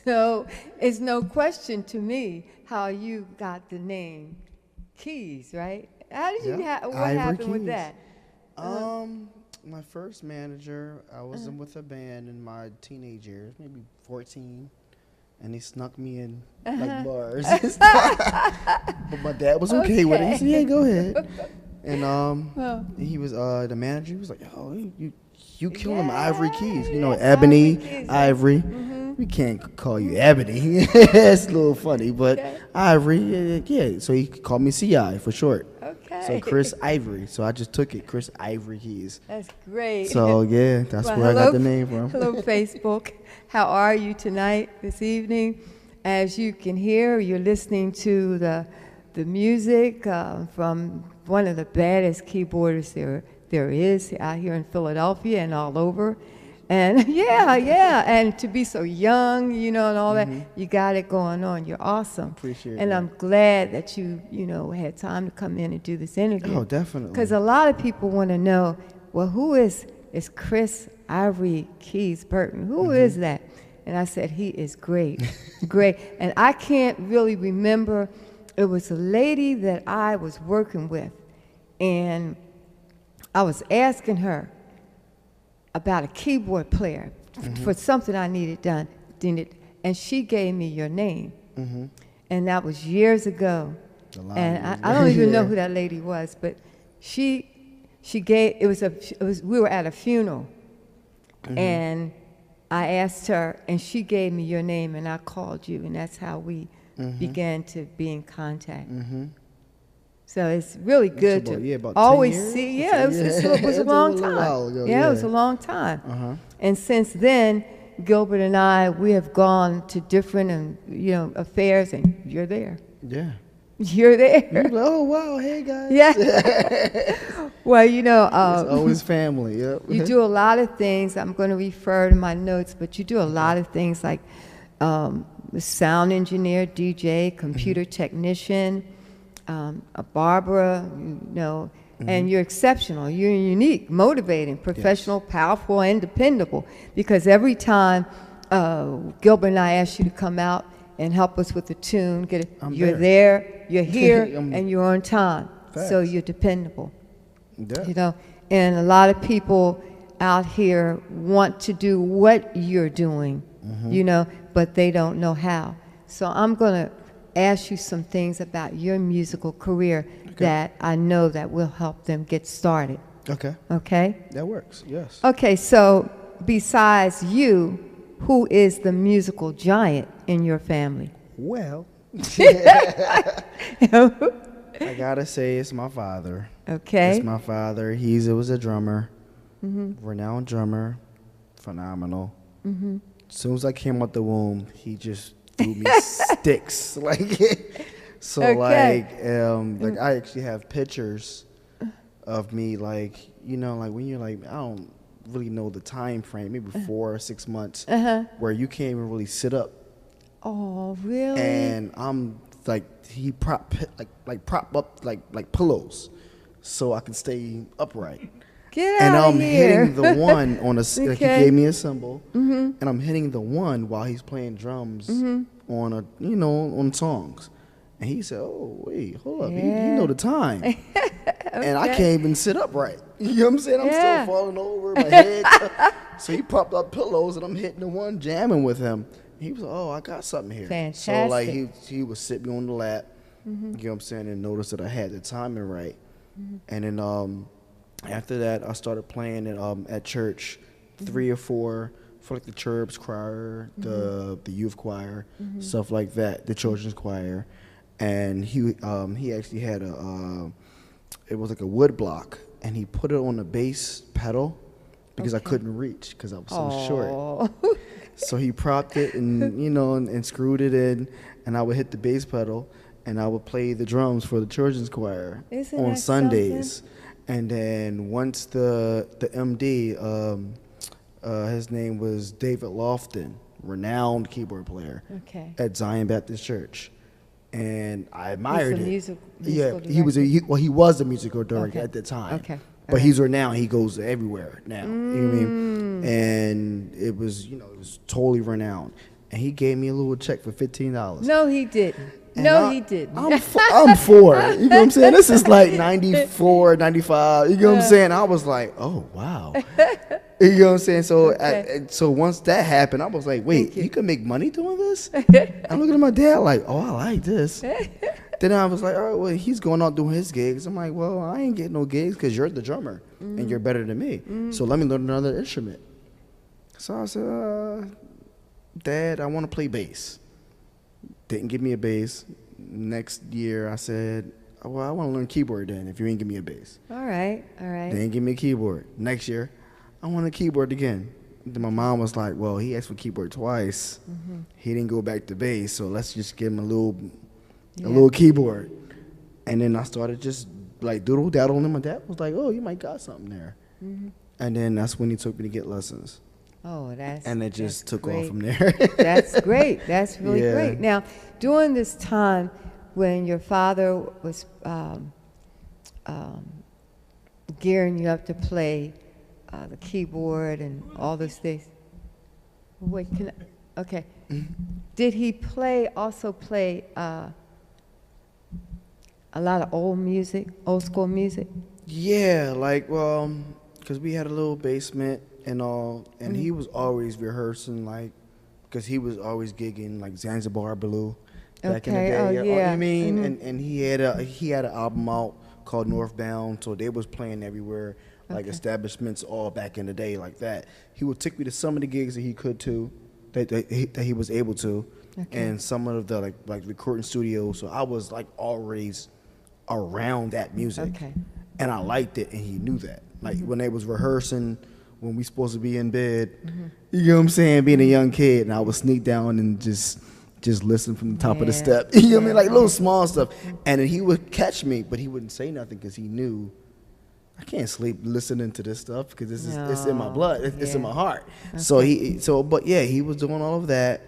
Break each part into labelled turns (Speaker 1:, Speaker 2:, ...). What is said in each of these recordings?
Speaker 1: So it's no question to me how you got the name Keyz, right? How did you what
Speaker 2: Ivory
Speaker 1: happened with
Speaker 2: Keyz.
Speaker 1: that?
Speaker 2: My first manager, I was in with a band in my teenage years, maybe 14, and they snuck me in like bars. But my dad was okay with it. He said, "Yeah, go ahead." And he was the manager. He was like, "Oh, you kill him, Ivory Keyz. You know, Ebony, Ivory. We can't call you Ebony. It's a little funny, but Ivory, yeah. So he called me CI for short.
Speaker 1: Okay.
Speaker 2: So Chris Ivory. So I just took it, Chris Ivory Keyz.
Speaker 1: That's great.
Speaker 2: So yeah, that's
Speaker 1: Well,
Speaker 2: where I got the name from.
Speaker 1: Hello, Facebook. How are you tonight, this evening? As you can hear, you're listening to the music from one of the baddest keyboarders there is out here in Philadelphia and all over. And and to be so young, you know, and all that, you got it going on. You're awesome.
Speaker 2: Appreciate
Speaker 1: and
Speaker 2: that.
Speaker 1: I'm glad that you had time to come in and do this interview.
Speaker 2: Oh, definitely.
Speaker 1: Because a lot of people want to know, well, who is Chris Ivory Keyz Burton? Who is that? And I said, he is great, great. And I can't really remember. It was a lady that I was working with, and I was asking her about a keyboard player for something I needed done, and she gave me your name, and that was years ago. And I don't even know who that lady was, but she gave we were at a funeral, and I asked her, and she gave me your name, and I called you, and that's how we began to be in contact. So it's really good to always
Speaker 2: 10 years?
Speaker 1: see. Yeah, it was a long time. It was a long time. And since then, Gilbert and I, we have gone to different affairs, and you're there.
Speaker 2: Yeah.
Speaker 1: You're there.
Speaker 2: You're like, oh wow, hey guys.
Speaker 1: Yeah. Well,
Speaker 2: it's always family. Yep.
Speaker 1: You do a lot of things. I'm going to refer to my notes, but you do a lot of things like sound engineer, DJ, computer technician, a barber, and you're exceptional. You're unique, motivating, professional, powerful, and dependable. Because every time Gilbert and I ask you to come out and help us with the tune, you're there, you're here, and you're on time.
Speaker 2: Facts.
Speaker 1: So you're dependable.
Speaker 2: Yeah.
Speaker 1: And a lot of people out here want to do what you're doing, but they don't know how. So I'm going to ask you some things about your musical career that I know that will help them get started.
Speaker 2: Okay.
Speaker 1: Okay?
Speaker 2: That works, yes.
Speaker 1: Okay, so besides you, who is the musical giant in your family?
Speaker 2: Well, I gotta say it's my father.
Speaker 1: Okay.
Speaker 2: It's my father. He was a drummer. renowned drummer, phenomenal. As soon as I came out the womb, he just threw me sticks. So
Speaker 1: Okay.
Speaker 2: like I actually have pictures of me, like, you know, like when you're like, I don't really know the time frame, maybe 4 or 6 months, where you can't even really sit up.
Speaker 1: Oh, really?
Speaker 2: And I'm like, he prop up like pillows so I can stay upright.
Speaker 1: Get
Speaker 2: And
Speaker 1: out
Speaker 2: I'm
Speaker 1: of here.
Speaker 2: hitting the one on a, like he
Speaker 1: Okay.
Speaker 2: gave me a cymbal, and I'm hitting the one while he's playing drums on a, you know, on songs. And he said, "Oh, wait, hold up, you know the time." And I can't even sit upright. You know what I'm saying? I'm still falling over my head. So he propped up pillows, and I'm hitting the one, jamming with him. He was like, "Oh, I got something here."
Speaker 1: Fantastic.
Speaker 2: So like he would sit me on the lap, you know what I'm saying, and notice that I had the timing right. And then after that, I started playing at church, 3 or 4 for like the church choir, the youth choir, stuff like that, the children's choir. And he actually had it was like a wood block, and he put it on the bass pedal because I couldn't reach because I was so short. So he propped it and, you know, and screwed it in, and I would hit the bass pedal, and I would play the drums for the children's choir on Sundays.
Speaker 1: Something?
Speaker 2: And then once the MD, his name was David Lofton, renowned keyboard player at Zion Baptist Church. And I admired it.
Speaker 1: Musical
Speaker 2: He was a musical director at the time. But he's renowned. He goes everywhere now. You know what I mean? And it was, you know, it was totally renowned. And he gave me a little check for $15.
Speaker 1: No, he didn't. He didn't.
Speaker 2: I'm for it. You know what I'm saying? This is like 94, 95. You know what I'm saying? I was like, oh, wow. You know what I'm saying? So so once that happened, I was like, wait, you can make money doing this? I'm looking at my dad like, oh, I like this. Then I was like, all right, well, he's going out doing his gigs. I'm like, well, I ain't getting no gigs because you're the drummer and you're better than me. So let me learn another instrument. So I said, Dad, I want to play bass. Didn't give me a bass. Next year, I said, well, I want to learn keyboard then if you ain't give me a bass.
Speaker 1: All right.
Speaker 2: Didn't give me a keyboard. Next year, I want a keyboard again. Then my mom was like, well, he asked for keyboard twice. He didn't go back to bass, so let's just give him a little keyboard. And then I started just like doodle daddling, and my dad was like, oh, you might got something there. And then that's when he took me to get lessons.
Speaker 1: Oh,
Speaker 2: and it just took
Speaker 1: great.
Speaker 2: off from there.
Speaker 1: That's great. That's really great. Now, during this time when your father was gearing you up to play the keyboard and all those things. Wait, okay. Did he also play a lot of old school music?
Speaker 2: Yeah, like, because we had a little basement and all, and he was always rehearsing, like, because he was always gigging, like Zanzibar Blue back in the day. You know what I mean? And he had an album out called Northbound, so they was playing everywhere, like establishments all back in the day like that. He would take me to some of the gigs that he could to, that he was able to, and some of the like recording studios. So I was like always around that music, and I liked it, and he knew that. Like when they was rehearsing, when we supposed to be in bed, you know what I'm saying, being a young kid, and I would sneak down and just listen from the top of the step. You know what I mean, like little small stuff. And then he would catch me, but he wouldn't say nothing because he knew I can't sleep listening to this stuff because it's in my blood, it's in my heart. So he was doing all of that,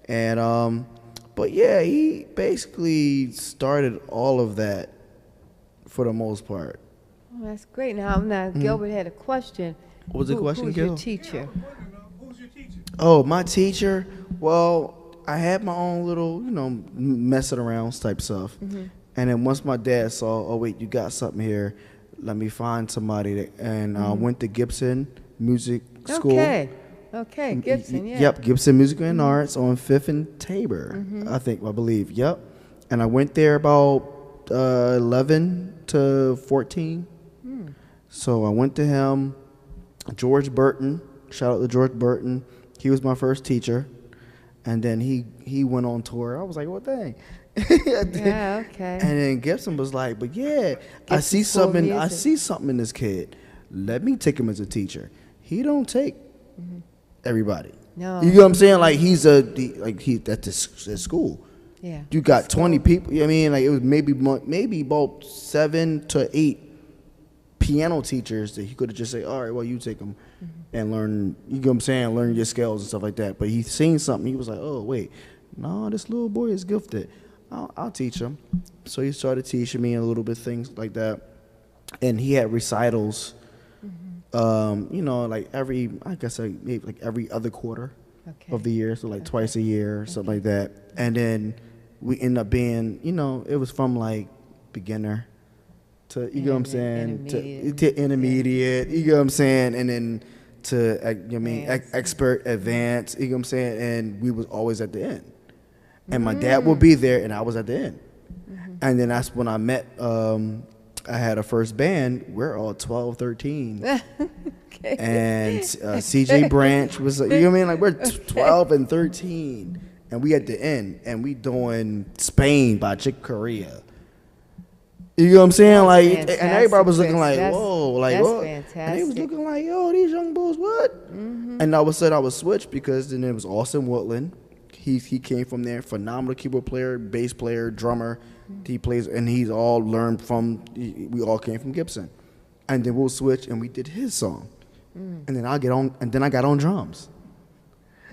Speaker 2: and but yeah, he basically started all of that for the most part.
Speaker 1: Oh, that's great. Now Gilbert had a question.
Speaker 2: What was the question,
Speaker 1: Who's
Speaker 2: Gil?
Speaker 1: your teacher?
Speaker 3: Who's your teacher?
Speaker 2: Oh, my teacher? Well, I had my own little, messing around type stuff. And then once my dad saw, oh, wait, you got something here, let me find somebody. And I went to Gibson Music School.
Speaker 1: Okay, Gibson, yeah.
Speaker 2: Yep, Gibson Music and Arts on 5th and Tabor, I believe. Yep. And I went there about 11 to 14. So I went to him. George Burton, shout out to George Burton. He was my first teacher. And then he went on tour. I was like, well, dang.
Speaker 1: Yeah, okay.
Speaker 2: And then Gibson was like, but yeah, I see something in this kid. Let me take him as a teacher. He don't take everybody.
Speaker 1: No.
Speaker 2: You know what I'm saying? Like that's his school.
Speaker 1: Yeah.
Speaker 2: You got 20 people. You know what I mean? Like it was maybe about 7 to 8 piano teachers that he could have just said, all right, well, you take them and learn, you know what I'm saying, learn your skills and stuff like that. But he seen something. He was like, oh, wait, no, this little boy is gifted. I'll teach him. So he started teaching me a little bit things like that. And he had recitals, you know, like maybe like every other quarter of the year. So like twice a year or something like that. And then we end up being, you know, it was from like beginner to, you know what I'm saying, to intermediate, you know what I'm saying, and then to, expert, advanced, you know what I'm saying, and we was always at the end. And my dad would be there, and I was at the end. And then that's when I met, I had a first band, we're all 12, 13. Okay. And CJ Branch was, you know what I mean, like we're 12 and 13. And we at the end, and we doing Spain by Chick Corea. You know what I'm saying? Like, fantastic. And everybody was looking like, whoa, like, what? Fantastic. And they was looking like, yo, these young bulls, what? And all of a sudden I was switched because then it was Austin Woodland. He came from there, phenomenal keyboard player, bass player, drummer. He plays, and he's all learned from, we all came from Gibson. And then we'll switch, and we did his song. And then I got on drums.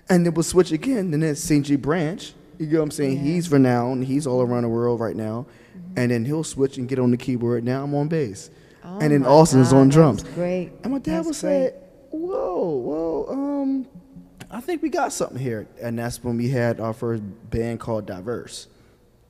Speaker 2: And then we'll switch again, then it's CJ Branch. You know what I'm saying? Yeah. He's renowned. He's all around the world right now. And then he'll switch and get on the keyboard. Now I'm on bass. Oh, and then Austin's on drums.
Speaker 1: That's great.
Speaker 2: And my dad would say, whoa, I think we got something here. And that's when we had our first band called Diverse.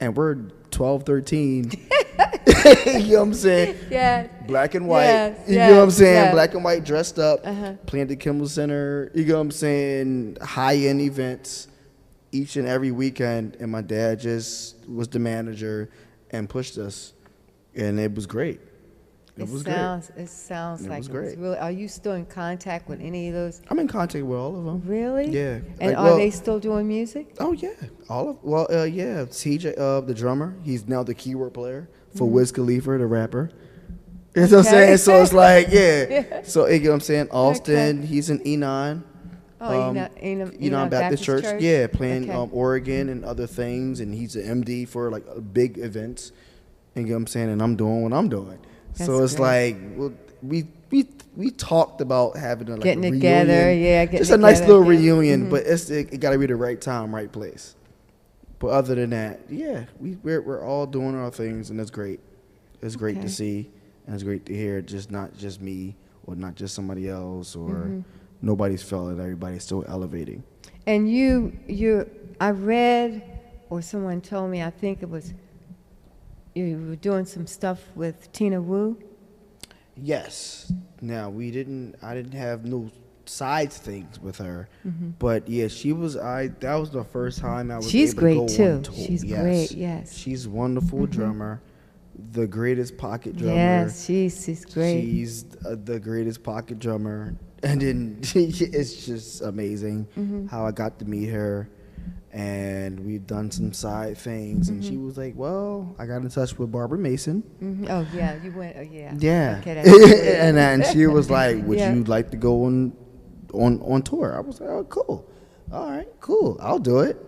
Speaker 2: And we're 12, 13. You know what I'm saying? Yeah. Black and white. Yes, you know what I'm saying? Yes. Black and white, dressed up, playing at the Kimmel Center. You know what I'm saying? High-end events each and every weekend. And my dad just was the manager and pushed us. And it was great. It sounds like it was really. Are you still in contact with any of those? I'm in contact with all of them.
Speaker 1: Really?
Speaker 2: Yeah.
Speaker 1: And are they still doing music?
Speaker 2: Oh yeah, yeah. CJ, the drummer, he's now the keyboard player for Wiz Khalifa, the rapper. You know what I'm saying? So it's like, yeah. So you know what I'm saying? Austin, he's in E9. Enon Baptist Church. Yeah, playing Oregon and other things, and he's an MD for like big events. You know what I'm saying? And I'm doing what I'm doing. That's so it's great. Like, well, we talked about having a, like, getting a together, reunion. Just a nice little reunion, but it got to be the right time, right place. But other than that, yeah, we're all doing our things, and it's great. It's great to see, and it's great to hear. Just not just me, or not just somebody else, or nobody's felt it. Everybody's still elevating. And I read, or someone told me, I think it was, you were doing some stuff with Tina Wu? Yes. Now, I didn't have no side things with her. But yeah, that was the first time I was able to go on tour. She's great, yes. She's a wonderful drummer. The greatest pocket drummer. Yes, she's great. She's the greatest pocket drummer. And then it's just amazing how I got to meet her. And we've done some side things, and she was like, "Well, I got in touch with Barbara Mason." Oh yeah, you went. Oh yeah. Yeah. Okay, and she was like, "Would you like to go on tour?" I was like, "Oh, cool. All right, cool. I'll do it."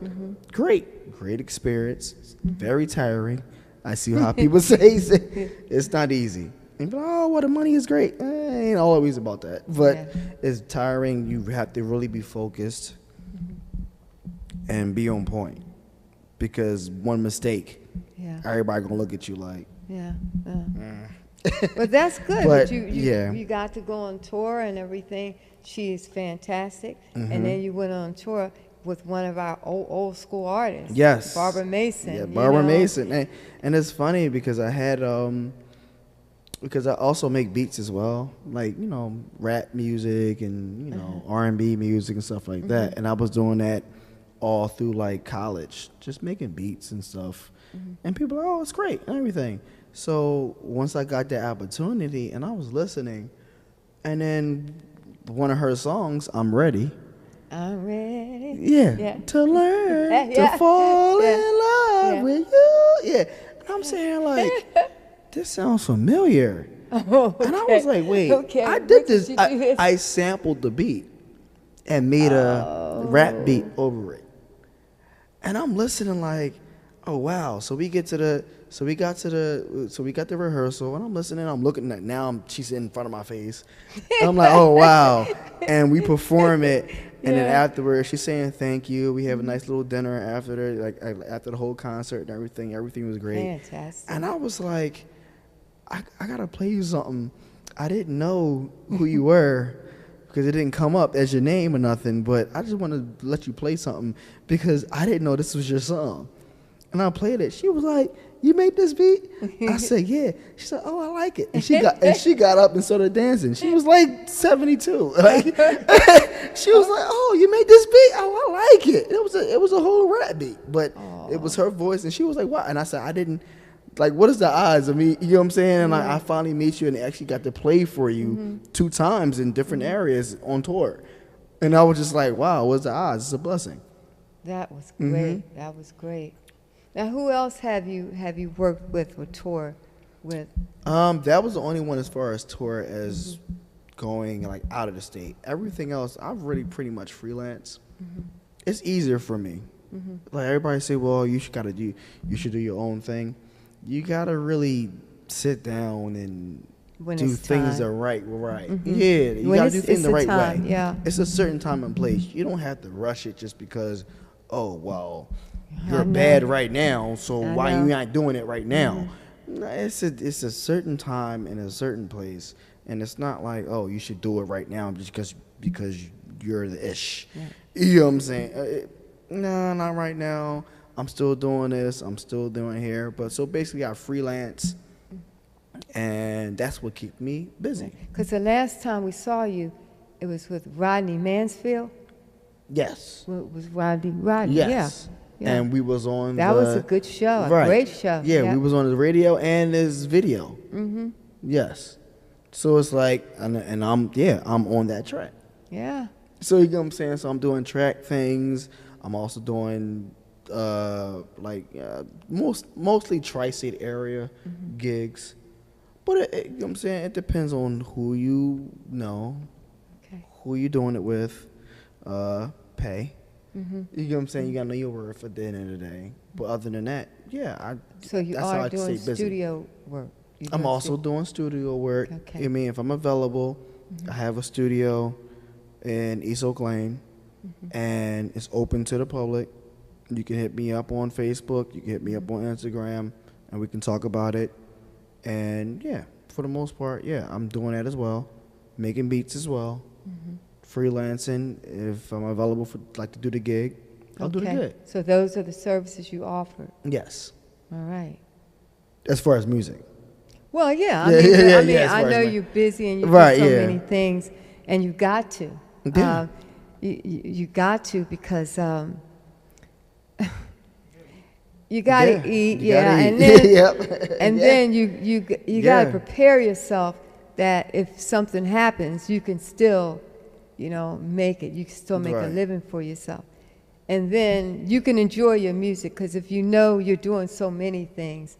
Speaker 2: Great experience. Very tiring. I see how people say it's not easy. And be like, "Oh, well, the money is great." It ain't always about that, but it's tiring. You have to really be focused. And be on point, because one mistake, everybody gonna look at you like, But that's good. But you got to go on tour and everything. She's fantastic. And then you went on tour with one of our old school artists. Yes, Barbara Mason. Yeah, Barbara Mason. And it's funny because I had because I also make beats as well, like rap music and R&B music and stuff like that. And I was doing that all through like college, just making beats and stuff. And people are, oh, it's great and everything. So once I got that opportunity and I was listening, and then one of her songs, I'm ready. Yeah. To learn to fall in love with you. Yeah. And I'm saying like, this sounds familiar.
Speaker 1: Oh,
Speaker 2: And I was like, wait,
Speaker 1: okay.
Speaker 2: I
Speaker 1: When
Speaker 2: did this.
Speaker 1: you do this?
Speaker 2: I sampled the beat and made a rap beat over it. And I'm listening like, oh wow. So we got the rehearsal, and I'm listening. I'm looking at she's in front of my face. And I'm like, oh wow. And we perform it, and then afterwards she's saying thank you. We have a nice little dinner after the whole concert and everything. Everything was great.
Speaker 1: Fantastic.
Speaker 2: And I was like, I gotta play you something. I didn't know who you were because it didn't come up as your name or nothing, but I just wanted to let you play something because I didn't know this was your song. And I played it. She was like, you made this beat? I said, yeah. She said, oh, I like it. And she got up and started dancing. She was like 72. Like, she was like, oh, you made this beat? Oh, I like it. It was a whole rap beat, but it was her voice, and she was like, what? And I said, I didn't. Like, what is the odds of me, you know what I'm saying? And I finally meet you and actually got to play for you 2 times in different areas on tour. And I was just like, wow, what's the odds? It's a blessing.
Speaker 1: That was great. That was great. Now, who else have you worked with or toured with?
Speaker 2: That was the only one as far as tour as going like out of the state. Everything else, I've really pretty much freelance. It's easier for me. Like everybody say, well, you should do your own thing. You gotta really sit down and do things the right way. Yeah, you gotta do things the right way.
Speaker 1: Yeah,
Speaker 2: it's a certain time and place. You don't have to rush it just because, oh well, you're bad right now, so why you not doing it right now? No, it's a certain time and a certain place, and it's not like, oh, you should do it right now just because you're the ish. Yeah. You know what I'm saying? No, not right now. I'm still doing this. I'm still doing here. But so basically, I freelance, and that's what keeps me busy.
Speaker 1: Because the last time we saw you, it was with Rodney Mansfield.
Speaker 2: Yes.
Speaker 1: It was Rodney.
Speaker 2: Yes.
Speaker 1: Yeah.
Speaker 2: And we was on.
Speaker 1: That was a good show. A great show.
Speaker 2: Yeah, we was on the radio and this video. Yes. So it's like, and I'm on that track.
Speaker 1: Yeah.
Speaker 2: So you know what I'm saying? So I'm doing track things. I'm also doing mostly tri-state area gigs. But you know what I'm saying? It depends on who you know, who you doing it with, pay. You know what I'm saying? You gotta know your worth at the end of the day. But other than that,
Speaker 1: so you
Speaker 2: that's
Speaker 1: are doing studio work.
Speaker 2: I'm also doing studio work.
Speaker 1: Okay.
Speaker 2: I mean, if I'm available, I have a studio in East Oak Lane, and it's open to the public. You can hit me up on Facebook. You can hit me up on Instagram, and we can talk about it. And for the most part, I'm doing that as well, making beats as well, freelancing. If I'm available to do the gig, I'll do the gig.
Speaker 1: So those are the services you offer.
Speaker 2: Yes.
Speaker 1: All right.
Speaker 2: As far as music.
Speaker 1: Well, I know you're busy and you do so many things, and you got to.
Speaker 2: Yeah.
Speaker 1: You got to because you got to eat, and then and then you got to prepare yourself that if something happens, you can still, make it. You can still make a living for yourself, and then you can enjoy your music because if you know you're doing so many things,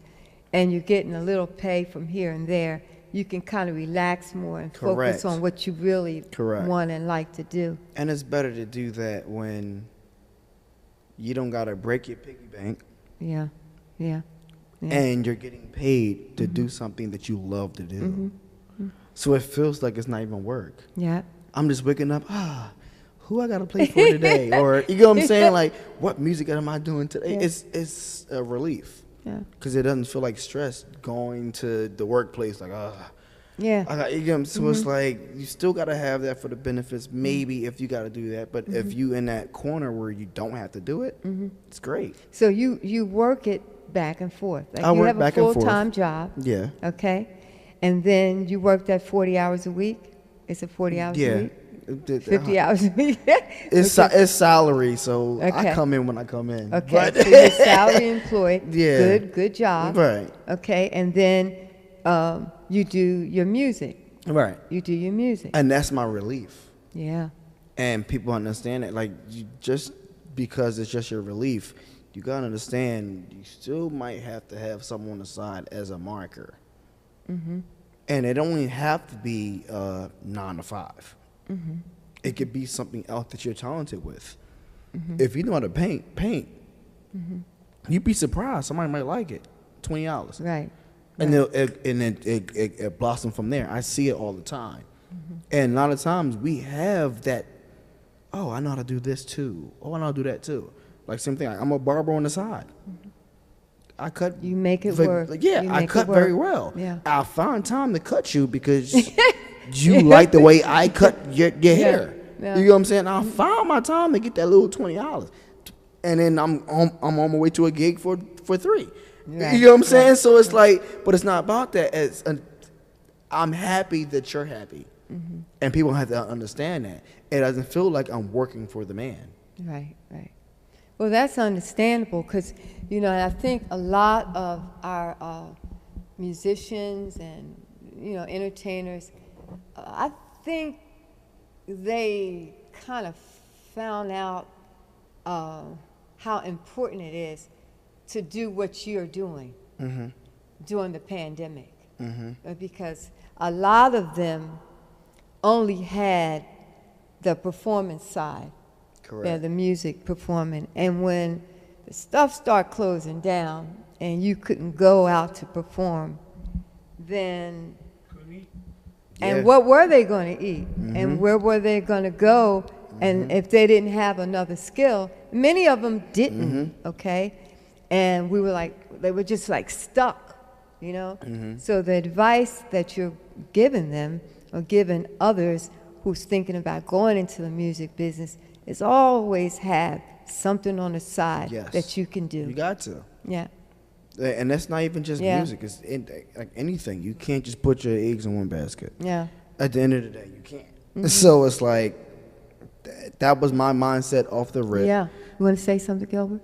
Speaker 1: and you're getting a little pay from here and there, you can kind of relax more and focus on what you really want and like to do.
Speaker 2: And it's better to do that when you don't got to break your piggy bank. Yeah. And you're getting paid to do something that you love to do. So it feels like it's not even work.
Speaker 1: Yeah.
Speaker 2: I'm just waking up, who I got to play for today? Or, you know what I'm saying? Like, what music am I doing today? Yeah. It's a relief. Yeah. Because it doesn't feel like stress going to the workplace, like, so it's like, you still got to have that for the benefits, maybe, if you got to do that. But if you in that corner where you don't have to do it, it's great.
Speaker 1: So you work it back and forth. Like
Speaker 2: I
Speaker 1: you
Speaker 2: work
Speaker 1: have
Speaker 2: back
Speaker 1: a full-time job.
Speaker 2: Yeah.
Speaker 1: Okay. And then you work that 40 hours a week? Is it 40 hours a week? 50 hours a week?
Speaker 2: It's salary, so I come in when I come in.
Speaker 1: Okay, but so you're salary employed.
Speaker 2: Yeah.
Speaker 1: Good job.
Speaker 2: Right.
Speaker 1: Okay, and then you do your music.
Speaker 2: Right.
Speaker 1: You do your music.
Speaker 2: And that's my relief.
Speaker 1: Yeah.
Speaker 2: And people understand it. Like, just because it's just your relief, you got to understand you still might have to have someone on the side as a marker. And it only have to be 9 to 5.
Speaker 1: Mm-hmm.
Speaker 2: It could be something else that you're talented with.
Speaker 1: Mm-hmm.
Speaker 2: If you know how to paint.
Speaker 1: Mm-hmm.
Speaker 2: You'd be surprised. Somebody might like it. $20.
Speaker 1: Right.
Speaker 2: And it blossomed from there. I see it all the time.
Speaker 1: Mm-hmm.
Speaker 2: And a lot of times we have that, oh, I know how to do this too. Oh, I know how to do that too. Like same thing. I'm a barber on the side.
Speaker 1: Mm-hmm.
Speaker 2: I cut.
Speaker 1: You make it work.
Speaker 2: I cut very well.
Speaker 1: Yeah.
Speaker 2: I found time to cut you because you like the way I cut your hair.
Speaker 1: Yeah.
Speaker 2: You know what I'm saying? I found my time to get that little $20. And then I'm on my way to a gig for $3.
Speaker 1: Right.
Speaker 2: You know what I'm saying? So it's like, but it's not about that. I'm happy that you're happy.
Speaker 1: Mm-hmm.
Speaker 2: And people have to understand that. It doesn't feel like I'm working for the man.
Speaker 1: Right. Well, that's understandable because, I think a lot of our musicians and, entertainers, I think they kind of found out how important it is to do what you're doing
Speaker 2: Mm-hmm.
Speaker 1: during the pandemic.
Speaker 2: Mm-hmm.
Speaker 1: Because a lot of them only had the performance side.
Speaker 2: Correct.
Speaker 1: Yeah, the music performing. And when the stuff started closing down and you couldn't go out to perform, then and
Speaker 2: Yeah.
Speaker 1: what were they going to eat?
Speaker 2: Mm-hmm.
Speaker 1: And where were they going to go? And if they didn't have another skill, many of them didn't, okay? And we were like, they were just like stuck, So the advice that you're giving them or giving others who's thinking about going into the music business is always have something on the side that you can do.
Speaker 2: You got to.
Speaker 1: Yeah.
Speaker 2: And that's not even just music. It's like anything. You can't just put your eggs in one basket.
Speaker 1: Yeah.
Speaker 2: At the end of the day, you can't. So it's like, that was my mindset off the rip.
Speaker 1: Yeah. You want to say something, Gilbert?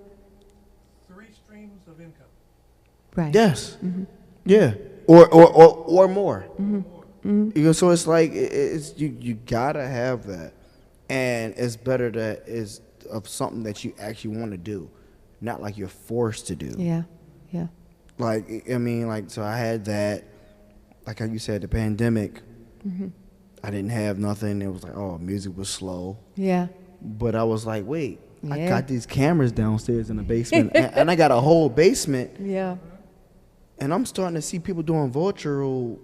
Speaker 3: 3 streams of income.
Speaker 1: Right.
Speaker 2: Yes. Yeah. Or more. So it's like, you gotta have that. And it's better that is of something that you actually want to do, not like you're forced to do.
Speaker 1: Yeah.
Speaker 2: Like, so I had that, like how you said, the pandemic. I didn't have nothing. It was like, oh, music was slow.
Speaker 1: Yeah.
Speaker 2: But I was like, wait, I
Speaker 1: Yeah.
Speaker 2: got these cameras downstairs in the basement, and I got a whole basement,
Speaker 1: Yeah.
Speaker 2: and I'm starting to see people doing virtual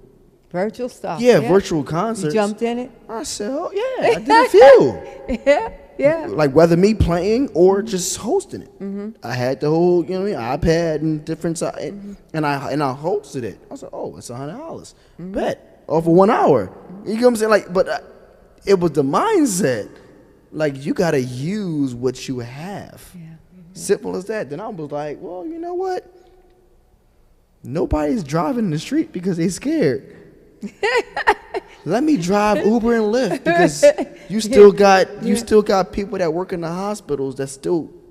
Speaker 1: stuff.
Speaker 2: virtual
Speaker 1: You
Speaker 2: concerts.
Speaker 1: jumped in it?
Speaker 2: I said, oh, yeah, I did a few.
Speaker 1: Yeah.
Speaker 2: Like whether me playing or just hosting it. I had the whole, iPad and different side, and I hosted it. I was like, oh, it's $100. Bet off of 1 hour. You know what I'm saying? Like, but it was the mindset. Like, you gotta use what you have.
Speaker 1: Yeah.
Speaker 2: Simple as that. Then I was like, well, you know what? Nobody's driving the street because they scared. Let me drive Uber and Lyft because you still got people that work in the hospitals that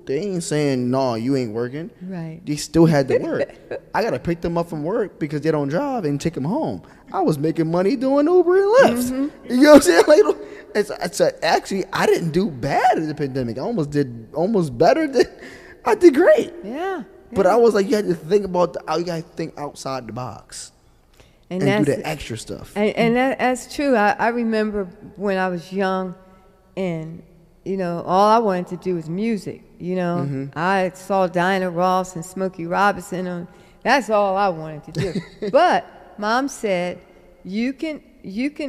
Speaker 2: they ain't saying no, you ain't working.
Speaker 1: Right.
Speaker 2: They still had to work. I gotta pick them up from work because they don't drive and take them home. I was making money doing Uber and Lyft. You know what I'm saying? Like, it's actually I didn't do bad in the pandemic. I almost did better than I did great.
Speaker 1: Yeah.
Speaker 2: But I was like, you had to think you gotta think outside the box. And do the extra stuff.
Speaker 1: And that's true. I remember when I was young and, all I wanted to do was music, I saw Diana Ross and Smokey Robinson. That's all I wanted to do. But Mom said, you can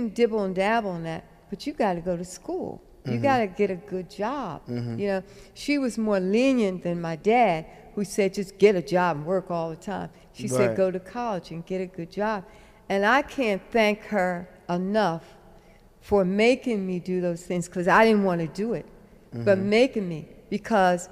Speaker 1: dibble and dabble in that, but you got to go to school. You got to get a good job. She was more lenient than my dad, who said just get a job and work all the time. She said go to college and get a good job. And I can't thank her enough for making me do those things because I didn't want to do it, but making me, because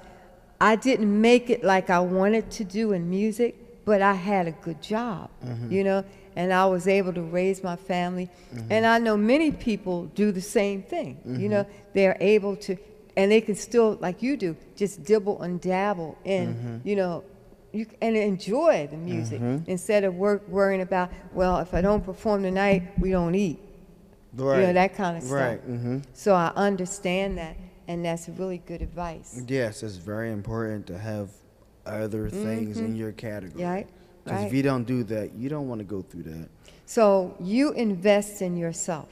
Speaker 1: I didn't make it like I wanted to do in music, but I had a good job, and I was able to raise my family. And I know many people do the same thing. They're able to, and they can still, like you do, just dibble and dabble in, and enjoy the music instead of worrying about, well, if I don't perform tonight, we don't eat.
Speaker 2: Right.
Speaker 1: That kind of stuff.
Speaker 2: Right.
Speaker 1: So I understand that, and that's really good advice.
Speaker 2: Yes, it's very important to have other things in your category.
Speaker 1: Right.
Speaker 2: Because if you don't do that, you don't want to go through that.
Speaker 1: So you invest in yourself.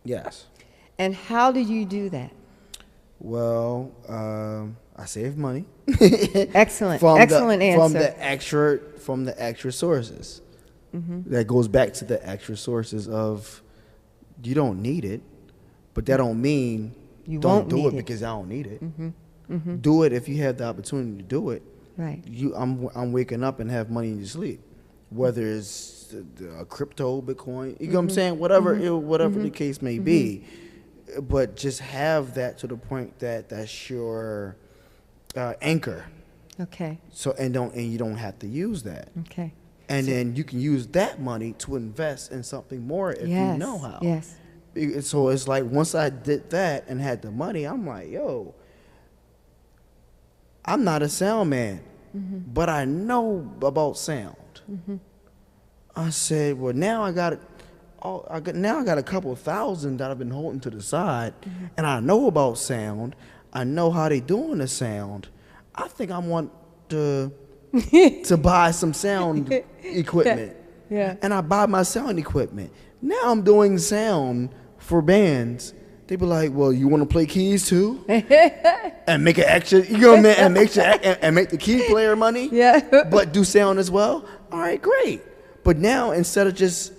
Speaker 2: Yes.
Speaker 1: And how do you do that?
Speaker 2: Well, I save money.
Speaker 1: Excellent.
Speaker 2: From
Speaker 1: Excellent answer.
Speaker 2: From the extra sources. That goes back to the extra sources of you don't need it, but that don't mean
Speaker 1: You
Speaker 2: don't
Speaker 1: won't
Speaker 2: do
Speaker 1: need
Speaker 2: it
Speaker 1: it.
Speaker 2: because I don't need it. Do it if you have the opportunity to do it.
Speaker 1: Right.
Speaker 2: I'm waking up and have money in your sleep, whether it's a crypto, Bitcoin, you know what I'm saying, whatever the case may be, but just have that to the point that that's your anchor.
Speaker 1: Okay.
Speaker 2: So and you don't have to use that.
Speaker 1: Okay.
Speaker 2: And then you can use that money to invest in something more if you know how.
Speaker 1: Yes.
Speaker 2: So it's like once I did that and had the money, I'm like, yo, I'm not a sound man, but I know about sound. I said, well, now I got a couple thousand that I've been holding to the side, and I know about sound. I know how they doing the sound. I think I want to buy some sound equipment.
Speaker 1: Yeah.
Speaker 2: And I buy my sound equipment. Now I'm doing sound for bands. They be like, well, you want to play keys too? And make an extra, you know what I mean? And make the key player money?
Speaker 1: Yeah.
Speaker 2: But do sound as well? All right, great. But now instead of just,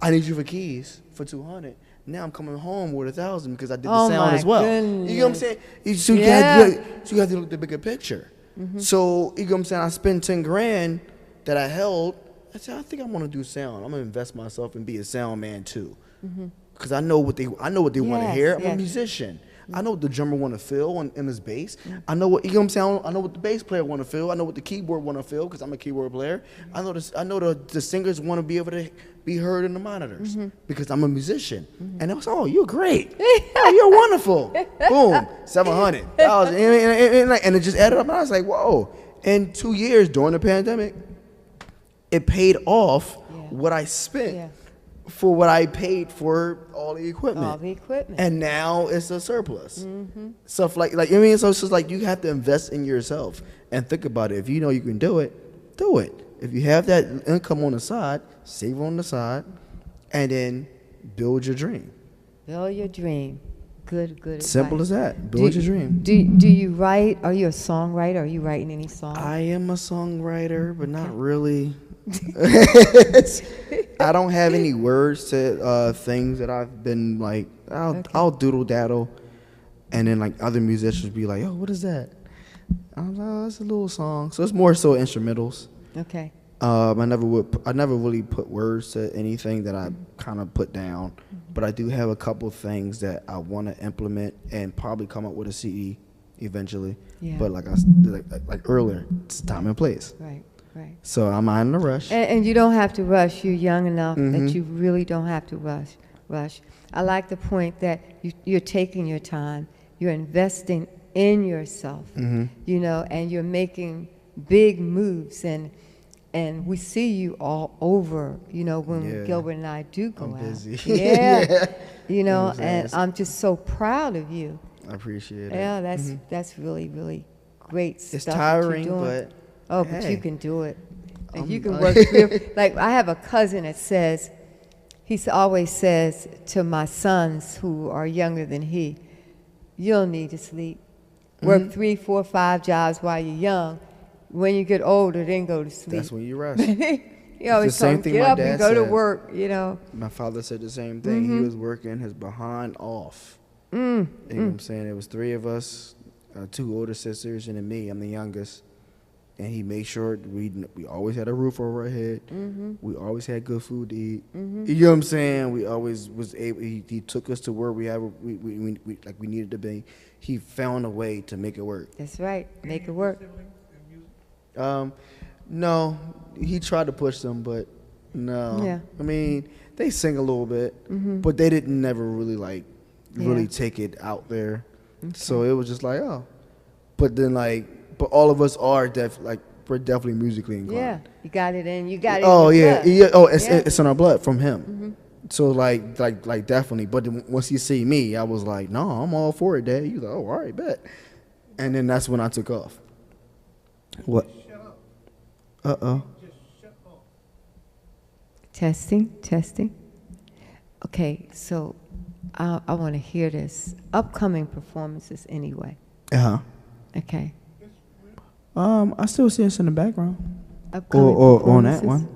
Speaker 2: I need you for keys for 200, now I'm coming home with 1,000 because I did the sound as well.
Speaker 1: Goodness.
Speaker 2: You know what I'm saying? So you have to look at the bigger picture. So, you know what I'm saying? I spent 10 grand that I held. I said, I think I want to do sound. I'm going to invest myself and be a sound man too. Because I know what they want to hear. I'm a musician. I know what the drummer want to feel in his bass. I know what, you know what I'm saying? I know what the bass player want to feel. I know what the keyboard want to feel because I'm a keyboard player. I know the singers want to be able to be heard in the monitors because I'm a musician. And I was, oh, you're great. Oh, you're wonderful. Boom, 700. And it just added up. And I was like, whoa. In 2 years during the pandemic, it paid off what I spent for what I paid for all the equipment. And now it's a surplus. Stuff like I mean, so it's just like you have to invest in yourself and think about it. If you know you can do it, do it. If you have that income on the side, save on the side, and then build your dream.
Speaker 1: Build your dream. Good.
Speaker 2: Simple as that. Build your dream.
Speaker 1: Do you write? Are you a songwriter? Are you writing any songs?
Speaker 2: I am a songwriter, but not really. I don't have any words to things that I've been like. I'll doodle daddle, and then like other musicians be like, "Oh, what is that?" I'm like, "Oh, it's a little song." So it's more so instrumentals.
Speaker 1: Okay.
Speaker 2: I never really put words to anything that I kind of put down, but I do have a couple things that I want to implement and probably come up with a CD eventually.
Speaker 1: Yeah.
Speaker 2: But like earlier, it's time and place.
Speaker 1: Right.
Speaker 2: So I'm not in a rush.
Speaker 1: And you don't have to rush. You're young enough that you really don't have to rush. I like the point that you're taking your time. You're investing in yourself, you know, and you're making big moves. And we see you all over, you know, when Gilbert and I do go out.
Speaker 2: Busy.
Speaker 1: You know, and I'm just so proud of you.
Speaker 2: I appreciate it.
Speaker 1: Yeah, that's really, really great stuff.
Speaker 2: It's tiring,
Speaker 1: that you're doing.
Speaker 2: but
Speaker 1: oh, but you can do it. And you can work like I have a cousin that says, he always says to my sons who are younger than he, you don't need to sleep. Work 3, 4, 5 jobs while you're young. When you get older, then go to sleep.
Speaker 2: That's when you rest.
Speaker 1: He always told me, get up and go to work, you know.
Speaker 2: My father said the same thing. He was working his behind off. You know what I'm saying? It was 3 of us, 2 older sisters, and then me. I'm the youngest. And he made sure we always had a roof over our head. We always had good food to eat. You know what I'm saying? We always was able. He took us to where we needed to be. He found a way to make it work.
Speaker 1: That's right. Make it work.
Speaker 2: No, he tried to push them, but no.
Speaker 1: Yeah.
Speaker 2: I mean, they sing a little bit, but they didn't never really really take it out there. So it was just like, oh. But then but all of us are we're definitely musically inclined.
Speaker 1: Yeah, you got it in. You got it.
Speaker 2: Oh
Speaker 1: in your
Speaker 2: yeah,
Speaker 1: blood.
Speaker 2: yeah. Oh, it's in our blood from him. So like definitely. But then once you see me, I was like, no, I'm all for it, Dad. You like, oh, all right, bet. And then that's when I took off. What?
Speaker 3: Shut up.
Speaker 2: Uh-oh.
Speaker 3: Just shut
Speaker 1: Testing, testing. Okay, so I want to hear this. Upcoming performances anyway. Okay.
Speaker 2: I still see us in the background.
Speaker 1: Upcoming
Speaker 2: Or on that
Speaker 1: performances.
Speaker 2: one.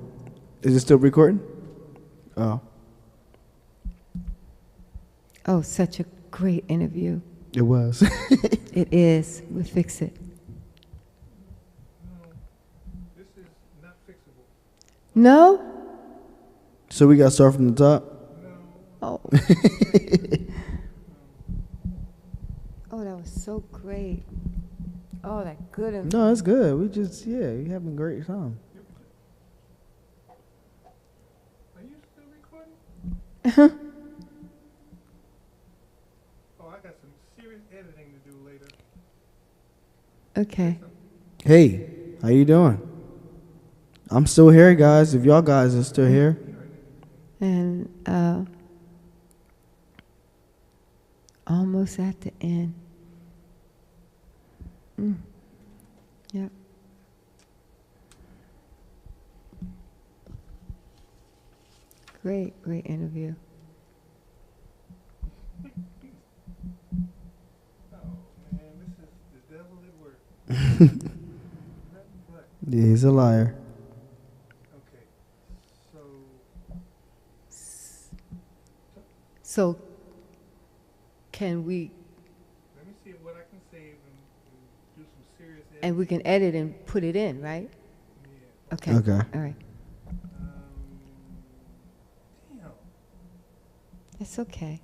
Speaker 2: Is it still recording? Oh,
Speaker 1: Oh, such a great interview.
Speaker 2: it was.
Speaker 1: It is. We'll fix it.
Speaker 3: No, this is not fixable.
Speaker 1: No?
Speaker 2: So we got to start from the top.
Speaker 1: Oh. Oh, that was so great. Oh, that good.
Speaker 2: No, it's good. We just, we having a great time.
Speaker 3: Are you still recording? Oh, I got some serious editing to do later.
Speaker 1: Okay.
Speaker 2: Hey, how you doing? I'm still here, guys. If y'all guys are still here.
Speaker 1: And almost at the end. Yep. Great, great interview.
Speaker 3: Oh, man, this is the devil at work. Nothing but.
Speaker 2: Yeah, he's a liar.
Speaker 3: Okay, so
Speaker 1: So, can we,
Speaker 3: let me see what I can save and do some serious editing.
Speaker 1: and we can edit and put it in, right?
Speaker 3: Yeah.
Speaker 1: Okay.
Speaker 2: Okay.
Speaker 1: All right.
Speaker 3: Damn.
Speaker 1: It's okay.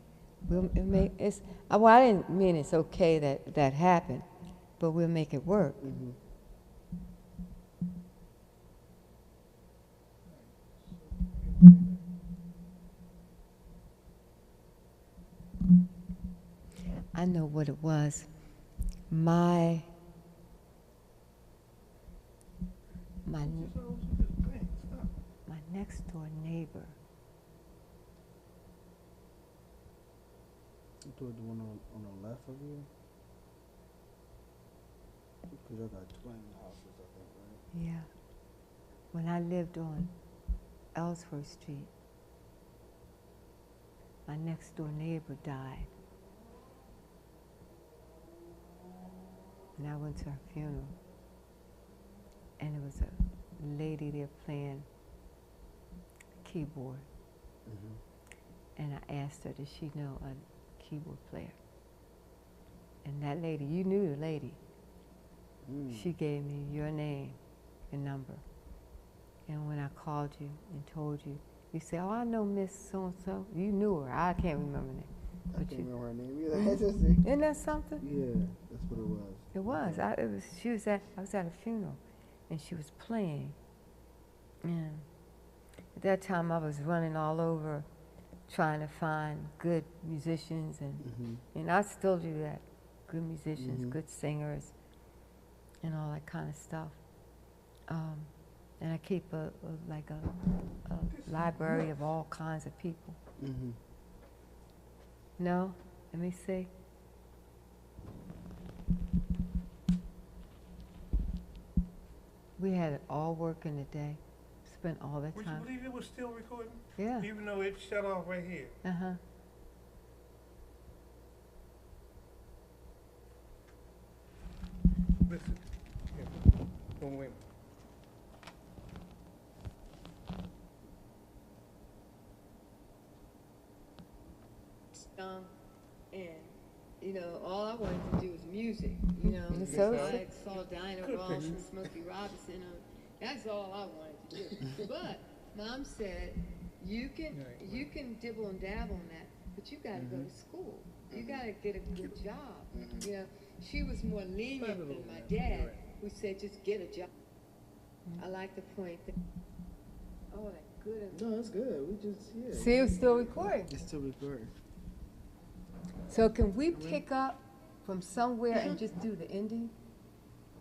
Speaker 1: It may, it's, well, I didn't mean it's okay that that happened, but we'll make it work. I know what it was. My next door neighbor.
Speaker 2: Toward the one on the left of you? Because y'all got twin houses, I think, right?
Speaker 1: Yeah. When I lived on Ellsworth Street, my next door neighbor died. And I went to her funeral. And there was a lady there playing keyboard. And I asked her, does she know a keyboard player? And that lady, you knew the lady. She gave me your name and number. And when I called you and told you, you said, oh, I know Miss So-and-so. You knew her. I can't remember her name.
Speaker 2: I
Speaker 1: But
Speaker 2: can't
Speaker 1: you,
Speaker 2: remember her name either.
Speaker 1: isn't that something?
Speaker 2: Yeah, that's what it was.
Speaker 1: It was. I was at a funeral, and she was playing. And at that time, I was running all over, trying to find good musicians, and I still do that. Good musicians, good singers, and all that kind of stuff. And I keep a library of all kinds of people. No? Let me see. We had it all working today. Spent all the
Speaker 3: Would you
Speaker 1: time.
Speaker 3: believe it was still recording?
Speaker 1: Yeah.
Speaker 3: Even though it shut off right here.
Speaker 1: Uh-huh.
Speaker 3: Listen. Here. Don't wait.
Speaker 1: And all I wanted to do was music. So I saw Dinah Ross and Smokey Robinson. That's all I wanted to do. But Mom said, you can dibble and dabble on that, but you got to go to school. You got to get a good job. She was more lenient than my dad, who said, just get a job. I like the point that. Oh, that good.
Speaker 2: No, it's good. We just,
Speaker 1: See, it's still recording.
Speaker 2: It's still recording.
Speaker 1: So can we pick up from somewhere and just do the ending?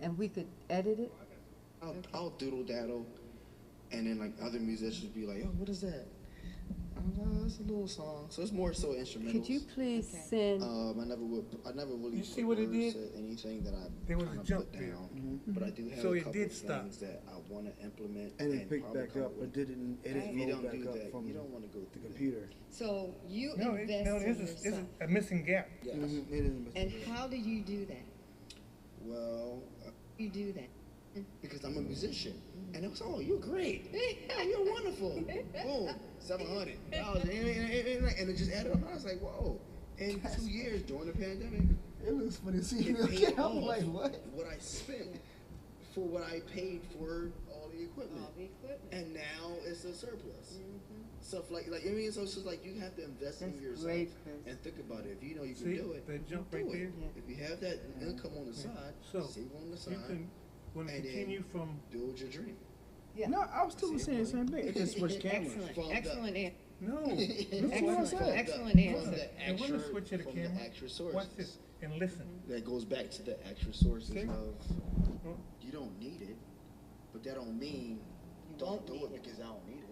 Speaker 1: And we could edit it?
Speaker 4: I'll doodle daddle, and then like other musicians be like, "Oh, what is that?"
Speaker 2: It's a little song, so it's more so instrumentals.
Speaker 1: Could you please
Speaker 4: Okay.
Speaker 1: send?
Speaker 2: I never really
Speaker 3: You see
Speaker 2: put
Speaker 3: what it
Speaker 2: words
Speaker 3: did?
Speaker 2: to anything that I
Speaker 3: There was a
Speaker 2: kind of
Speaker 3: jump
Speaker 2: put
Speaker 3: there.
Speaker 2: down. But I do have
Speaker 3: So
Speaker 2: a
Speaker 3: it
Speaker 2: couple
Speaker 3: did
Speaker 2: of
Speaker 3: stop.
Speaker 2: things that I want to implement.
Speaker 5: And it picked
Speaker 2: probably
Speaker 5: back
Speaker 2: come
Speaker 5: up, but didn't
Speaker 2: If you
Speaker 5: load
Speaker 2: don't
Speaker 5: back
Speaker 2: do
Speaker 5: up
Speaker 2: that,
Speaker 5: from
Speaker 2: you don't want to go
Speaker 5: the
Speaker 2: through that.
Speaker 5: computer.
Speaker 4: So you
Speaker 3: No,
Speaker 4: invest
Speaker 3: no,
Speaker 4: in
Speaker 3: there's
Speaker 4: yourself.
Speaker 3: a missing gap.
Speaker 2: Yes.
Speaker 5: It is a mistake.
Speaker 4: And how do you do that?
Speaker 2: Well,
Speaker 4: You do that.
Speaker 2: because I'm a musician. And it was, oh, you're great. Oh, you're wonderful. Boom, $700. And it just added up. And I was like, whoa. In 2 years during the pandemic,
Speaker 5: It looks funny seeing
Speaker 2: it paid
Speaker 5: it. I'm
Speaker 2: off
Speaker 5: like, what?
Speaker 2: what I spent for what I paid for all the equipment.
Speaker 4: All the equipment.
Speaker 2: And now it's a surplus. Stuff like I mean, so it's just like you have to invest in
Speaker 1: That's
Speaker 2: yourself
Speaker 1: great, Chris.
Speaker 2: and think about it. If you know you can
Speaker 3: See,
Speaker 2: do it,
Speaker 3: that jump
Speaker 2: do
Speaker 3: right
Speaker 2: it.
Speaker 3: there?
Speaker 4: Yeah.
Speaker 2: If you have that income on the side,
Speaker 3: So,
Speaker 2: save on the
Speaker 3: You
Speaker 2: side,
Speaker 3: can, want to
Speaker 2: and then
Speaker 3: continue from,
Speaker 2: build your dream.
Speaker 1: Yeah.
Speaker 5: No, I was still saying the same thing. It just switched cameras.
Speaker 4: Excellent.
Speaker 2: From the-
Speaker 4: Excellent answer.
Speaker 3: no.
Speaker 5: That's what I said.
Speaker 4: Excellent answer.
Speaker 2: From the
Speaker 3: And when
Speaker 2: extra,
Speaker 3: to switch to the
Speaker 2: from
Speaker 3: camera,
Speaker 2: the extra sources.
Speaker 3: watch this and listen.
Speaker 2: That goes back to the extra sources
Speaker 3: See?
Speaker 2: of
Speaker 3: Huh?
Speaker 2: you don't need it, but that don't mean
Speaker 4: You
Speaker 2: don't
Speaker 4: won't
Speaker 2: do
Speaker 4: need
Speaker 2: it
Speaker 4: it.
Speaker 2: because I don't need it.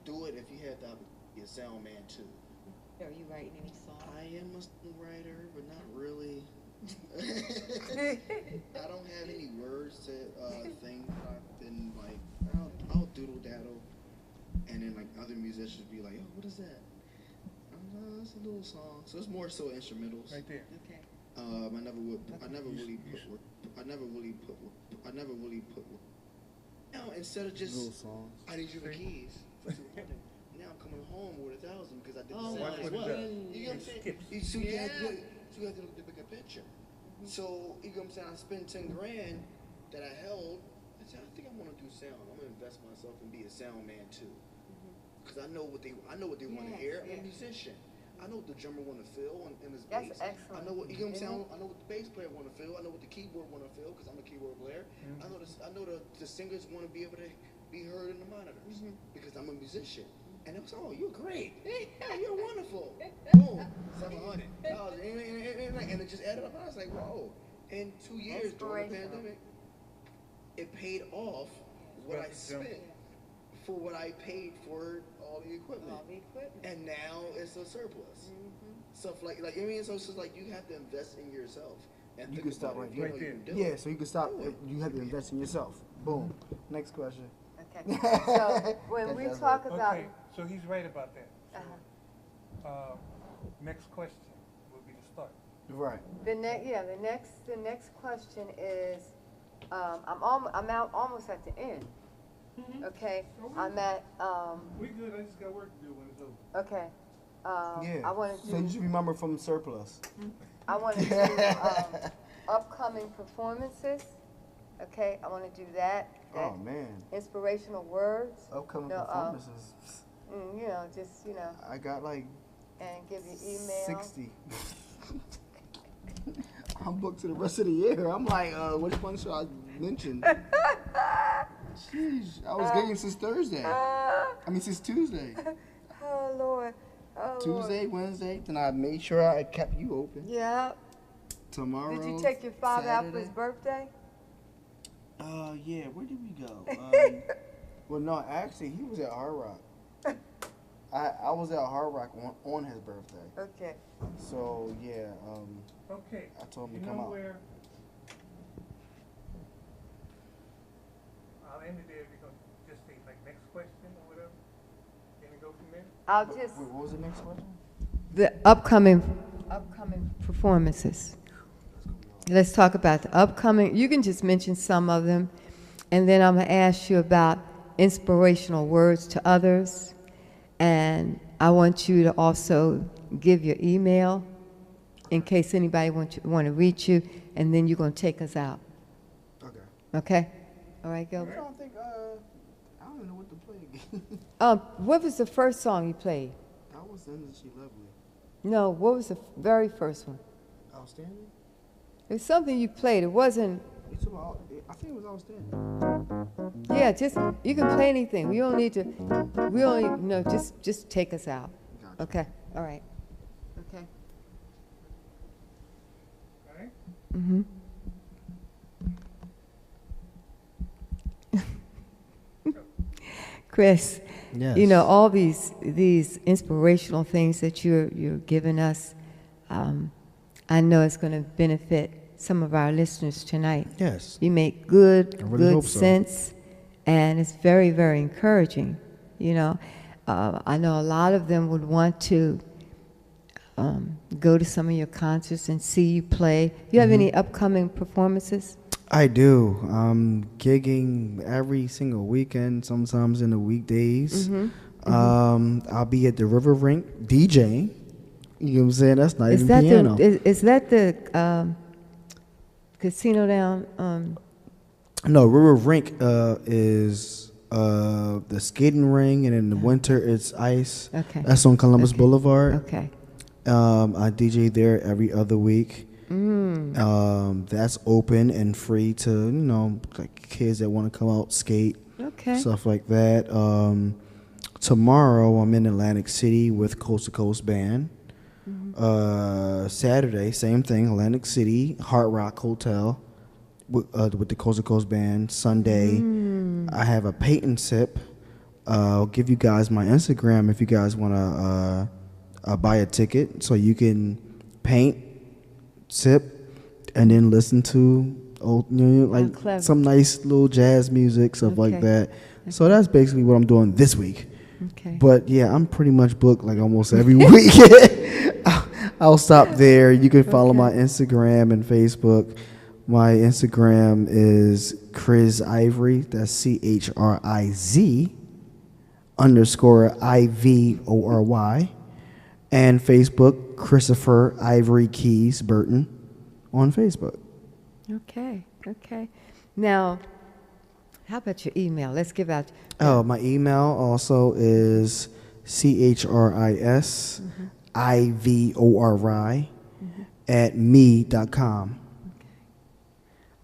Speaker 2: Do it if you have to be a sound man too.
Speaker 4: Are you writing any songs?
Speaker 2: I am a songwriter, but not really. I don't have any words to things that I've been like. I'll doodle daddle, and then like other musicians be like, "Oh, what is that?" It's a little song, so it's more so instrumentals.
Speaker 3: Right there.
Speaker 4: Okay.
Speaker 2: I never would. I never really put work. I never really put work. Now instead of just,
Speaker 5: Little songs.
Speaker 2: I need you for keys for 200. Now I'm coming home with 1,000 because I did the
Speaker 4: Oh,
Speaker 2: sound
Speaker 3: watch
Speaker 2: as
Speaker 3: what it
Speaker 2: well.
Speaker 3: does.
Speaker 2: You know what I'm
Speaker 3: It
Speaker 2: saying?
Speaker 3: skips.
Speaker 2: So you have
Speaker 4: Yeah.
Speaker 2: so you have to look at the bigger picture. So you know what I'm saying? I spent 10 grand that I held. I said, I think I want to do sound. I'm gonna invest myself and be a sound man too. Because I know what they want to
Speaker 4: Yes,
Speaker 2: hear. I'm a
Speaker 4: yes.
Speaker 2: musician. I know what the drummer want to feel in his
Speaker 1: That's
Speaker 2: bass.
Speaker 1: excellent.
Speaker 2: I know what you know what I'm
Speaker 1: Isn't
Speaker 2: saying. I know what the bass player want to feel. I know what the keyboard want to feel because I'm a keyboard player. I know the singers want to be able to be heard in the monitors because I'm a musician. And it was, oh, you're great. Yeah, you're wonderful. Boom, $700. And it just added up. And I was like, whoa. In 2 years during the
Speaker 1: Inspirational.
Speaker 2: pandemic, it paid off what I
Speaker 3: That's the jump.
Speaker 2: spent for what I paid for all the equipment.
Speaker 4: All the equipment.
Speaker 2: And now it's a surplus. Stuff like I mean, so it's just like you have to invest in yourself. And
Speaker 5: You
Speaker 2: think
Speaker 5: can stop
Speaker 2: about
Speaker 5: right
Speaker 2: it. You
Speaker 3: there.
Speaker 2: know you
Speaker 3: Right
Speaker 2: can do
Speaker 5: Yeah,
Speaker 2: it.
Speaker 5: so you can stop.
Speaker 2: Do it.
Speaker 5: You have to invest in yourself. Boom. Next question.
Speaker 1: Okay. So when we
Speaker 5: That's
Speaker 1: talk
Speaker 5: right.
Speaker 1: about,
Speaker 3: Okay, so he's right about that.
Speaker 1: uh-huh.
Speaker 3: Next question will be the start.
Speaker 5: Right.
Speaker 1: the next question is, I'm out almost at the end. Okay, I'm at,
Speaker 3: We good, I just got work to do when it's over.
Speaker 1: okay.
Speaker 5: Yeah.
Speaker 1: I want
Speaker 5: So you
Speaker 1: to
Speaker 5: should remember from surplus.
Speaker 1: do upcoming performances. Okay, I want to do that.
Speaker 5: Oh man.
Speaker 1: Inspirational words.
Speaker 5: Upcoming
Speaker 1: No,
Speaker 5: performances.
Speaker 1: Just
Speaker 5: I got like
Speaker 1: and give you email.
Speaker 5: 60. I'm booked to the rest of the year. I'm like, which one should I mention? Sheesh, I was getting since Thursday. Since Tuesday.
Speaker 1: Oh Lord. Oh Lord.
Speaker 5: Tuesday, Wednesday. Then I made sure I kept you open.
Speaker 1: Yeah.
Speaker 5: Tomorrow.
Speaker 1: Did you take your father out for his
Speaker 5: Saturday.
Speaker 1: birthday?
Speaker 5: Yeah. Where did we go? Well, no, actually, he was at Hard Rock. I was at Hard Rock on his birthday.
Speaker 1: Okay.
Speaker 5: So yeah.
Speaker 3: Okay.
Speaker 5: I told him
Speaker 3: You
Speaker 5: to
Speaker 3: know
Speaker 5: come out.
Speaker 3: where? I'll end it there. We're gonna just say like next question or whatever. Can we go from there?
Speaker 1: I'll
Speaker 5: Wait,
Speaker 1: just
Speaker 5: what was the next question?
Speaker 1: the upcoming performances. Let's talk about the upcoming. You can just mention some of them, and then I'm gonna ask you about inspirational words to others, and I want you to also give your email in case anybody want to reach you, and then you're gonna take us out.
Speaker 5: Okay.
Speaker 1: Okay? All right,
Speaker 5: I
Speaker 1: Gilbert.
Speaker 5: don't think. I don't even know what to play again.
Speaker 1: What was the first song you played?
Speaker 5: That was Isn't She Lovely?
Speaker 1: No, what was the very first one?
Speaker 5: Outstanding?
Speaker 1: It was something you played. It wasn't.
Speaker 5: You talking about, I think it was Outstanding.
Speaker 1: Yeah, just you can play anything. We don't need to. We only no. Just take us out.
Speaker 5: Gotcha.
Speaker 1: Okay. All right. Okay.
Speaker 3: All right?
Speaker 1: Mhm. Chris,
Speaker 2: Yes.
Speaker 1: You know, all these inspirational things that you're giving us. I know it's going to benefit some of our listeners tonight.
Speaker 2: Yes.
Speaker 1: You make
Speaker 2: I
Speaker 1: good
Speaker 2: really hope so.
Speaker 1: sense, and it's very, very encouraging. You know, I know a lot of them would want to go to some of your concerts and see you play. You have any upcoming performances?
Speaker 2: I do. I'm gigging every single weekend, sometimes in the weekdays. I'll be at the River Rink DJing. You know what I'm saying? That's not even piano.
Speaker 1: Is that the casino down?
Speaker 2: No, River Rink is the skating ring, and in the winter it's ice.
Speaker 1: Okay.
Speaker 2: That's on Columbus
Speaker 1: Okay.
Speaker 2: Boulevard.
Speaker 1: Okay.
Speaker 2: I DJ there every other week. That's open and free to, you know, like kids that want to come out, skate,
Speaker 1: Okay.
Speaker 2: stuff like that. Tomorrow I'm in Atlantic City with Coast to Coast Band. Saturday, same thing, Atlantic City, Hard Rock Hotel with the Coast to Coast Band. Sunday, I have a paint and sip. I'll give you guys my Instagram if you guys want to buy a ticket so you can paint, sip, and then listen to like
Speaker 1: clever.
Speaker 2: some nice little jazz music, stuff like
Speaker 1: Okay.
Speaker 2: that. So that's basically what I'm doing this week.
Speaker 1: Okay.
Speaker 2: But yeah, I'm pretty much booked like almost every week. I'll stop there. You can follow
Speaker 1: Okay.
Speaker 2: my Instagram and Facebook. My Instagram is Keyz Ivory. That's CHRIZ_IVORY. And Facebook, Christopher Ivory Keyz Burton on Facebook.
Speaker 1: Okay. Okay. Now, how about your email? Let's give out.
Speaker 2: Oh, my email also is CHRISIVORY at me.com.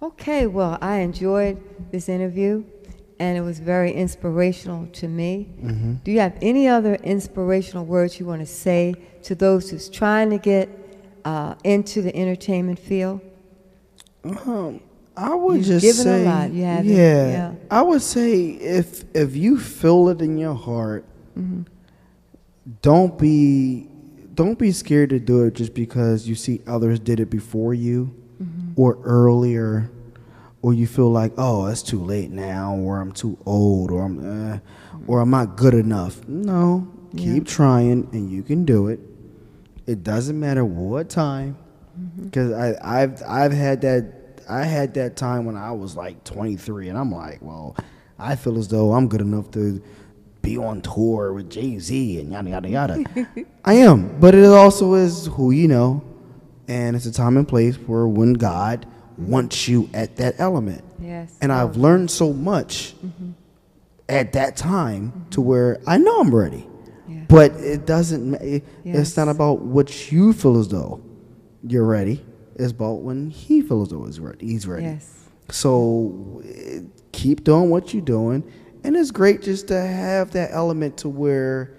Speaker 1: Okay. Well, I enjoyed this interview, and it was very inspirational to me. Do you have any other inspirational words you want to say to those who's trying to get into the entertainment field?
Speaker 2: I would
Speaker 1: You've
Speaker 2: just
Speaker 1: given
Speaker 2: say,
Speaker 1: a lot. You haven't.
Speaker 2: yeah, I would say if you feel it in your heart, don't be scared to do it just because you see others did it before you or earlier, or you feel like, oh, it's too late now, or I'm too old, or I'm not good enough. No, keep trying, and you can do it. It doesn't matter what time, because I've had that. I had that time when I was like 23, and I'm like, well, I feel as though I'm good enough to be on tour with Jay-Z and yada, yada, yada. I am, but it also is who you know, and it's a time and place where when God wants you at that element.
Speaker 1: Yes.
Speaker 2: And I've learned so much at that time to where I know I'm ready.
Speaker 1: Yeah.
Speaker 2: But it doesn't, it's
Speaker 1: Yes.
Speaker 2: not about what you feel as though you're ready. It's about when he feels as though he's ready.
Speaker 1: Yes.
Speaker 2: So keep doing what you're doing. And it's great just to have that element to where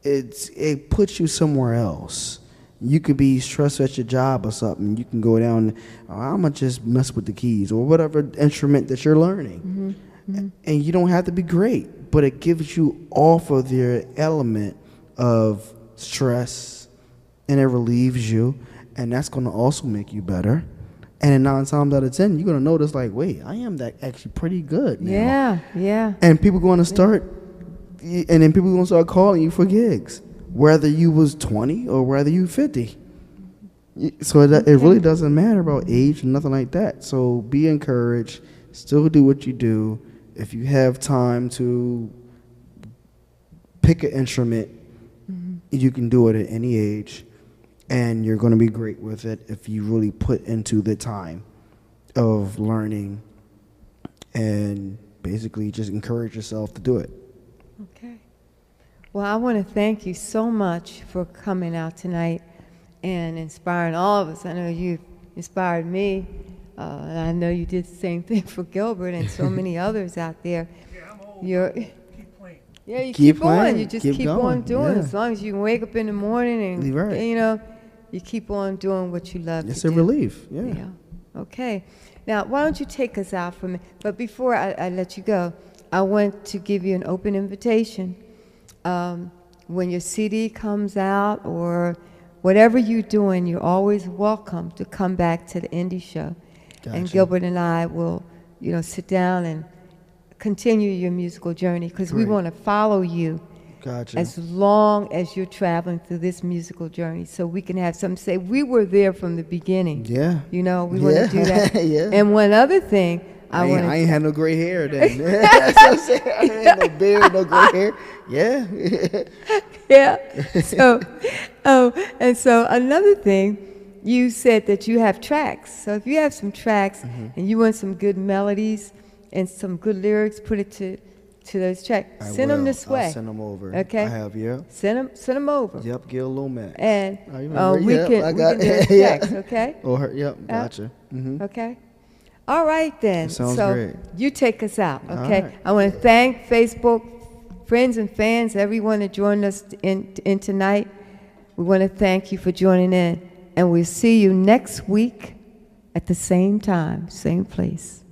Speaker 2: it puts you somewhere else. You could be stressed at your job or something. You can go down, I'm going to just mess with the keys or whatever instrument that you're learning. And you don't have to be great, but it gives you off of the element of stress, and it relieves you. And that's going to also make you better. And then 9 times out of 10, you're going to notice, like, wait, I am that actually pretty good now.
Speaker 1: Yeah. Yeah.
Speaker 2: And people going to start, and then people going to start calling you for gigs, whether you was 20 or whether you 50. So it really doesn't matter about age and nothing like that. So be encouraged. Still do what you do. If you have time to pick an instrument, you can do it at any age. And you're going to be great with it if you really put into the time of learning and basically just encourage yourself to do it.
Speaker 1: Okay. Well, I want to thank you so much for coming out tonight and inspiring all of us. I know you inspired me, and I know you did the same thing for Gilbert and so many others out there.
Speaker 3: Yeah, I'm old.
Speaker 1: You're,
Speaker 3: Keep playing.
Speaker 1: yeah, you
Speaker 2: Keep
Speaker 1: keep going.
Speaker 2: playing.
Speaker 1: You just
Speaker 2: Keep
Speaker 1: keep
Speaker 2: going.
Speaker 1: on doing.
Speaker 2: Yeah.
Speaker 1: As long as you can wake up in the morning and
Speaker 2: You're right.
Speaker 1: you know, you keep on doing what you love
Speaker 2: It's
Speaker 1: to
Speaker 2: a
Speaker 1: do.
Speaker 2: relief. Yeah.
Speaker 1: Yeah. Okay. Now, why don't you take us out from it? But before I let you go, I want to give you an open invitation. When your CD comes out or whatever you're doing, you're always welcome to come back to the Indie Show. And
Speaker 2: Gotcha.
Speaker 1: Gilbert and I will, sit down and continue your musical journey because we
Speaker 2: Great.
Speaker 1: want to follow you
Speaker 2: Gotcha.
Speaker 1: as long as you're traveling through this musical journey so we can have something to say. We were there from the beginning.
Speaker 2: Yeah.
Speaker 1: We want to do that.
Speaker 2: Yeah.
Speaker 1: And one other thing,
Speaker 2: I
Speaker 1: want
Speaker 2: ain't had no gray hair then. That's what I'm saying. I ain't had no beard, no gray hair. Yeah.
Speaker 1: yeah. So, and so another thing, you said that you have tracks. So if you have some tracks and you want some good melodies and some good lyrics, put it to those tracks. Send them this way.
Speaker 2: I'll send them over.
Speaker 1: Okay.
Speaker 2: I have, yeah.
Speaker 1: Send them over.
Speaker 2: Yep, Gil Lomax.
Speaker 1: And
Speaker 2: I remember,
Speaker 1: we
Speaker 2: yep,
Speaker 1: can
Speaker 2: I got
Speaker 1: do those
Speaker 2: yeah.
Speaker 1: tracks, okay?
Speaker 2: Oh, her, yep, gotcha.
Speaker 1: Okay. All right then.
Speaker 2: That sounds
Speaker 1: so
Speaker 2: great.
Speaker 1: you take us out,
Speaker 2: All
Speaker 1: okay?
Speaker 2: right.
Speaker 1: I want to thank Facebook friends and fans, everyone that joined us in tonight. We want to thank you for joining in, and we'll see you next week at the same time, same place.